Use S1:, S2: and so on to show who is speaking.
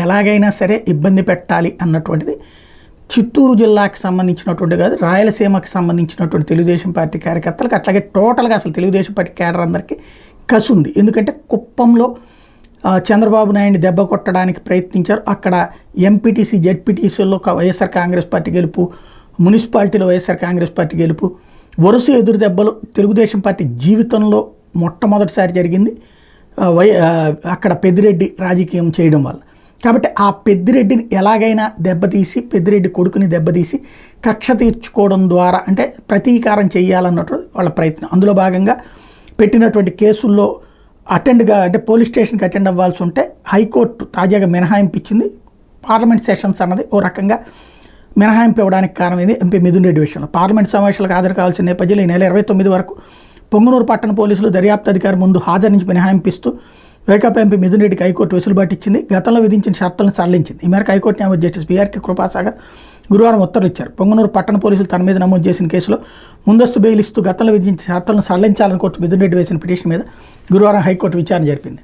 S1: ఎలాగైనా సరే ఇబ్బంది పెట్టాలి అన్నటువంటిది చిత్తూరు జిల్లాకి సంబంధించినటువంటి కాదు, రాయలసీమకి సంబంధించినటువంటి తెలుగుదేశం పార్టీ కార్యకర్తలకు, అట్లాగే టోటల్గా అసలు తెలుగుదేశం పార్టీ కేడర్ అందరికీ కసి ఉంది. ఎందుకంటే కుప్పంలో చంద్రబాబు నాయుడిని దెబ్బ కొట్టడానికి ప్రయత్నించారు. అక్కడ ఎంపీటీసీ జెడ్పీటీసీల్లో వైఎస్ఆర్ కాంగ్రెస్ పార్టీ గెలుపు, మున్సిపాలిటీలో వైఎస్ఆర్ కాంగ్రెస్ పార్టీ గెలుపు, వరుస ఎదురు దెబ్బలు తెలుగుదేశం పార్టీ జీవితంలో మొట్టమొదటిసారి జరిగింది అక్కడ పెద్దిరెడ్డి రాజకీయం చేయడం వల్ల. కాబట్టి ఆ పెద్దిరెడ్డిని ఎలాగైనా దెబ్బతీసి, పెద్దిరెడ్డి కొడుకుని దెబ్బతీసి కక్ష తీర్చుకోవడం ద్వారా అంటే ప్రతీకారం చేయాలన్నట్టు వాళ్ళ ప్రయత్నం. అందులో భాగంగా పెట్టినటువంటి కేసుల్లో అంటే పోలీస్ స్టేషన్కి అటెండ్ అవ్వాల్సి ఉంటే హైకోర్టు తాజాగా మినహాయింపు ఇచ్చింది. పార్లమెంట్ సెషన్స్ అన్నది ఓ రకంగా మినహాయింపు ఇవ్వడానికి కారణం ఇది ఎంపీ మిథున్ రెడ్డి విషయంలో. పార్లమెంట్ సమావేశాలకు హాజరు కావాల్సిన నేపథ్యంలో ఈ నెల 29 వరకు పొంగనూరు పట్టణ పోలీసులు దర్యాప్తు అధికారి ముందు హాజరు నుంచి మినహాయింపిస్తూ వైకాపా ఎంపీ మిథున్ రెడ్డికి హైకోర్టు వెసులుబాటు ఇచ్చింది. గతంలో విధించిన షరతులను సడలించింది. ఈ మేరకు హైకోర్టు న్యాయమూర్తి జస్టిస్ బీఆర్కే కృపాసాగర్ గురువారం ఉత్తర్వులు ఇచ్చారు. పొంగనూరు పట్టణ పోలీసులు తన మీద నమోదు చేసిన కేసులో ముందస్తు బెయిల్ ఇస్తూ గతంలో విధించిన షరతులను సడలించాలని కోర్టు మిథున్ రెడ్డి వేసిన పిటిషన్ మీద గురువారం హైకోర్టు విచారణ జరిపింది.